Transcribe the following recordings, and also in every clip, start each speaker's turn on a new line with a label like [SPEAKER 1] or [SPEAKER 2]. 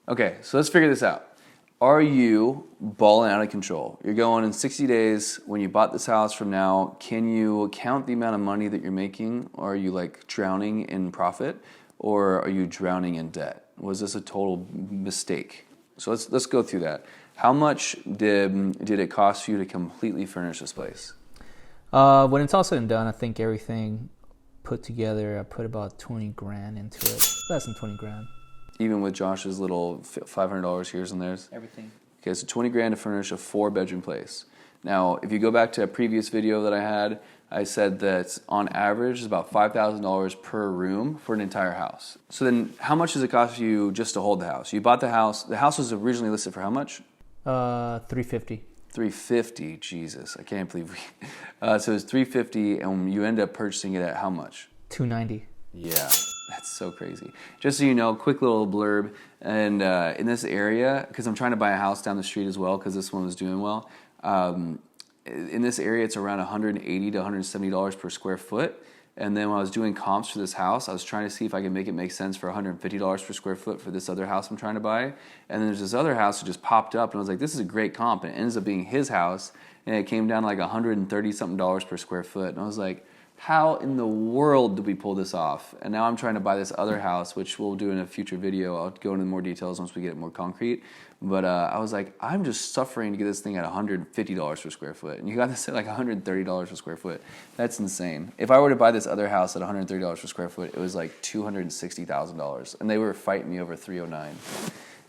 [SPEAKER 1] Okay, so let's figure this out. Are you balling out of control? You're going in 60 days when you bought this house from now. Can you count the amount of money that you're making? Are you like drowning in profit or are you drowning in debt? Was this a total mistake? So let's go through that. How much did it cost you to completely furnish this place?
[SPEAKER 2] When it's all said and done, I think everything put together, I put about 20 grand into it. Less than 20 grand.
[SPEAKER 1] Even with Josh's little $500 here's and there's?
[SPEAKER 2] Everything.
[SPEAKER 1] Okay, so 20 grand to furnish a 4-bedroom place. Now, if you go back to a previous video that I had, I said that on average it's about $5,000 per room for an entire house. So then how much does it cost you just to hold the house? You bought the house. The house was originally listed for how much?
[SPEAKER 2] $350.
[SPEAKER 1] $350, Jesus, I can't believe we. So it was $350 and you end up purchasing it at how much?
[SPEAKER 2] $290.
[SPEAKER 1] Yeah. That's so crazy. Just so you know, quick little blurb. And in this area, because I'm trying to buy a house down the street as well, because this one was doing well. In this area, it's around $180 to $170 per square foot. And then when I was doing comps for this house, I was trying to see if I could make it make sense for $150 per square foot for this other house I'm trying to buy. And then there's this other house that just popped up, and I was like, this is a great comp. And it ends up being his house, and it came down to like $130-something per square foot. And I was like, how in the world did we pull this off? And now I'm trying to buy this other house, which we'll do in a future video. I'll go into more details once we get it more concrete. But I was like, I'm just suffering to get this thing at $150 per square foot. And you got this at like $130 per square foot. That's insane. If I were to buy this other house at $130 per square foot, it was like $260,000. And they were fighting me over $309.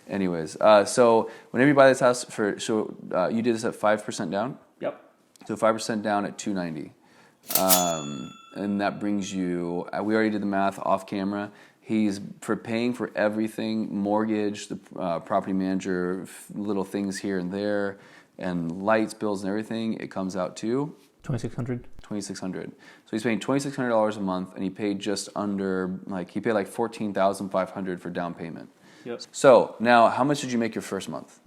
[SPEAKER 1] Anyways, so whenever you buy this house, you did this at 5% down?
[SPEAKER 2] Yep.
[SPEAKER 1] So 5% down at $290. And that brings you, we already did the math off camera. He's for paying for everything, mortgage, the property manager, little things here and there, and lights, bills, and everything. It comes out to
[SPEAKER 2] $2,600.
[SPEAKER 1] $2,600. So he's paying $2,600 a month, and he paid just under, he paid like $14,500 for down payment.
[SPEAKER 2] Yep.
[SPEAKER 1] So now, how much did you make your first month?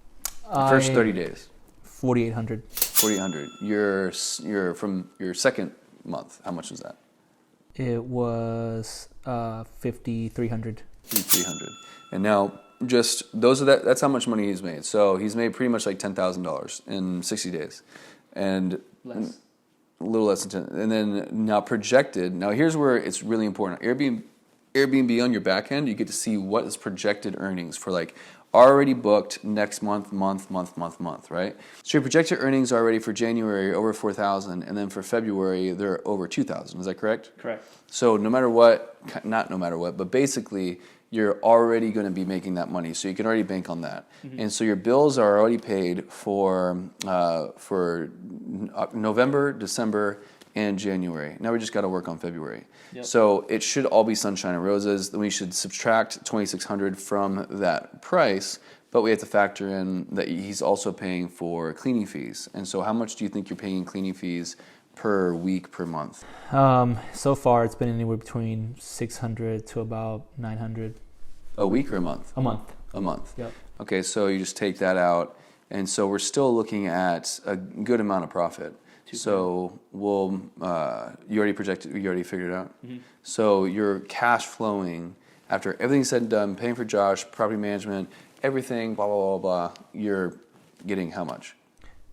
[SPEAKER 1] First 30 days.
[SPEAKER 2] $4,800.
[SPEAKER 1] $4,800. Your from your second month, how much was that?
[SPEAKER 2] It was $5,300.
[SPEAKER 1] $5,300. And now, just that's how much money he's made. So he's made pretty much like $10,000 in 60 days, and
[SPEAKER 2] less.
[SPEAKER 1] A little less than 10. And then now projected. Now here's where it's really important. Airbnb on your back end, you get to see what is projected earnings for like already booked next month, right? So your projected earnings are already for January over $4,000, and then for February they're over $2,000. Is that correct?
[SPEAKER 2] Correct.
[SPEAKER 1] So not no matter what, but basically you're already going to be making that money, so you can already bank on that. Mm-hmm. And so your bills are already paid for November, December, and January. Now we just got to work on February. Yep. So it should all be sunshine and roses. Then we should subtract $2,600 from that price, but we have to factor in that he's also paying for cleaning fees. And so how much do you think you're paying in cleaning fees per week, per month?
[SPEAKER 2] So far it's been anywhere between $600 to about $900.
[SPEAKER 1] A week or a month?
[SPEAKER 2] A month.
[SPEAKER 1] A month.
[SPEAKER 2] Yep.
[SPEAKER 1] Okay, so you just take that out, and so we're still looking at a good amount of profit. So we'll, you already figured it out? Mm-hmm. So your cash flowing, after everything's said and done, paying for Josh, property management, everything, blah, blah, blah, blah, you're getting how much?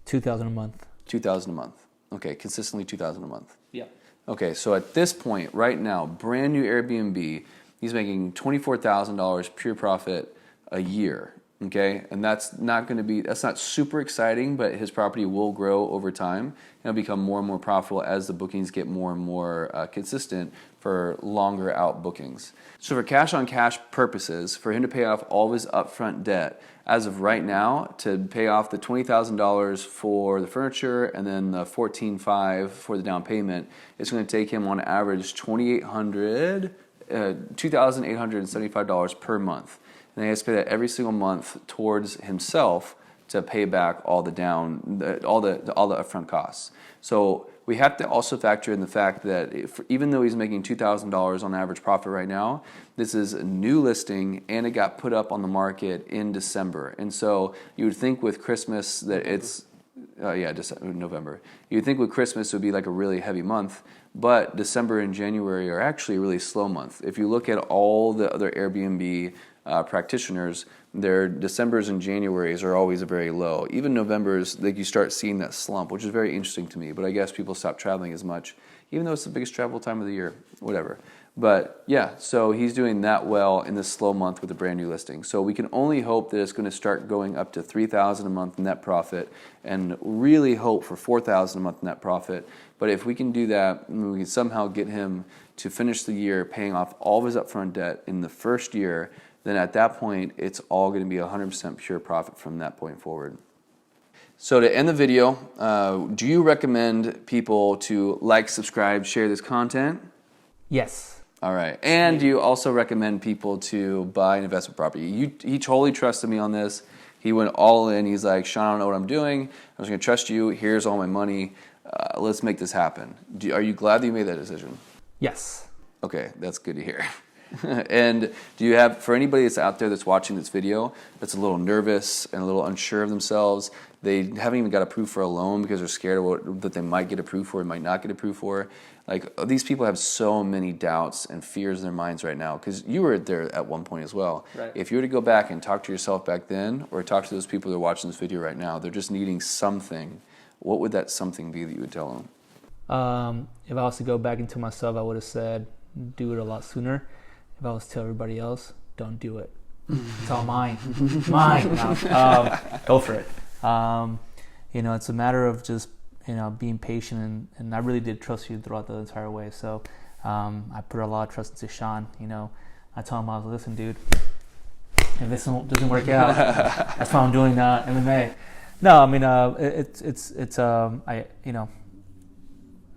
[SPEAKER 2] $2,000 a month.
[SPEAKER 1] $2,000 a month. Okay, consistently $2,000 a month.
[SPEAKER 2] Yeah.
[SPEAKER 1] Okay, so at this point, right now, brand new Airbnb, he's making $24,000 pure profit a year. Okay, and that's not super exciting, but his property will grow over time and it'll become more and more profitable as the bookings get more and more consistent for longer out bookings. So for cash on cash purposes, for him to pay off all of his upfront debt, as of right now, to pay off the $20,000 for the furniture and then the $14,500 for the down payment, it's going to take him on average $2,875 per month. And he has to pay that every single month towards himself to pay back all the upfront costs. So we have to also factor in the fact that even though he's making $2,000 on average profit right now, this is a new listing and it got put up on the market in December. And so you would think with Christmas that it's November. You would think with Christmas it would be like a really heavy month, but December and January are actually a really slow month. If you look at all the other Airbnb practitioners, their Decembers and Januaries are always very low. Even Novembers, like you start seeing that slump, which is very interesting to me. But I guess people stop traveling as much, even though it's the biggest travel time of the year, whatever. But yeah, so he's doing that well in this slow month with a brand new listing. So we can only hope that it's going to start going up to $3,000 a month net profit, and really hope for $4,000 a month net profit. But if we can do that, and we can somehow get him to finish the year paying off all of his upfront debt in the first year, then at that point, it's all going to be 100% pure profit from that point forward. So to end the video, do you recommend people to like, subscribe, share this content?
[SPEAKER 2] Yes.
[SPEAKER 1] All right. And do you also recommend people to buy an investment property? He totally trusted me on this. He went all in. He's like, Sean, I don't know what I'm doing. I was going to trust you. Here's all my money. Let's make this happen. Are you glad that you made that decision?
[SPEAKER 2] Yes.
[SPEAKER 1] Okay, that's good to hear. And do you have, for anybody that's out there that's watching this video that's a little nervous and a little unsure of themselves, they haven't even got approved for a loan because they're scared of what that they might get approved for and might not get approved for. Like, these people have so many doubts and fears in their minds right now, because you were there at one point as well.
[SPEAKER 2] Right.
[SPEAKER 1] If you were to go back and talk to yourself back then, or talk to those people that are watching this video right now, they're just needing something. What would that something be that you would tell them?
[SPEAKER 2] If I was to go back into myself, I would have said, do it a lot sooner. If I was to tell everybody else, don't do it. It's all mine. Mine. No, go for it. It's a matter of just, being patient, and I really did trust you throughout the entire way. So I put a lot of trust into Sean. I told him, I was like, listen, dude, if this doesn't work out, that's why I'm doing MMA. No, I mean,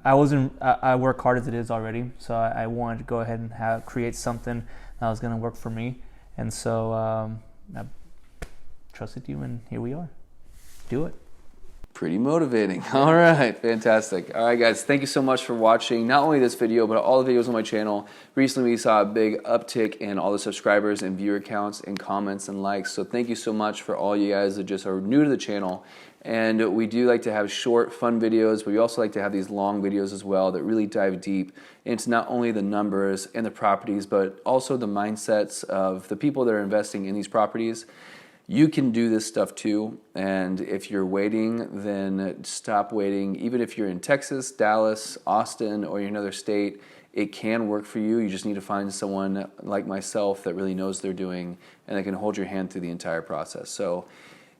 [SPEAKER 2] I work hard as it is already, so I wanted to go ahead and create something that was going to work for me, and so I trusted you, and here we are. Do it.
[SPEAKER 1] Pretty motivating. All right, fantastic. All right, guys, thank you so much for watching not only this video, but all the videos on my channel. Recently, we saw a big uptick in all the subscribers and viewer counts and comments and likes, so thank you so much for all you guys that just are new to the channel. And we do like to have short, fun videos, but we also like to have these long videos as well that really dive deep into not only the numbers and the properties, but also the mindsets of the people that are investing in these properties. You can do this stuff too, and if you're waiting, then stop waiting. Even if you're in Texas, Dallas, Austin, or you're in another state, it can work for you. You just need to find someone like myself that really knows what they're doing and that can hold your hand through the entire process. So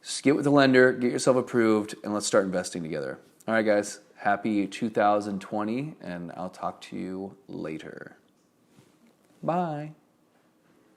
[SPEAKER 1] just get with the lender, get yourself approved, and let's start investing together. All right, guys, happy 2020, and I'll talk to you later. Bye.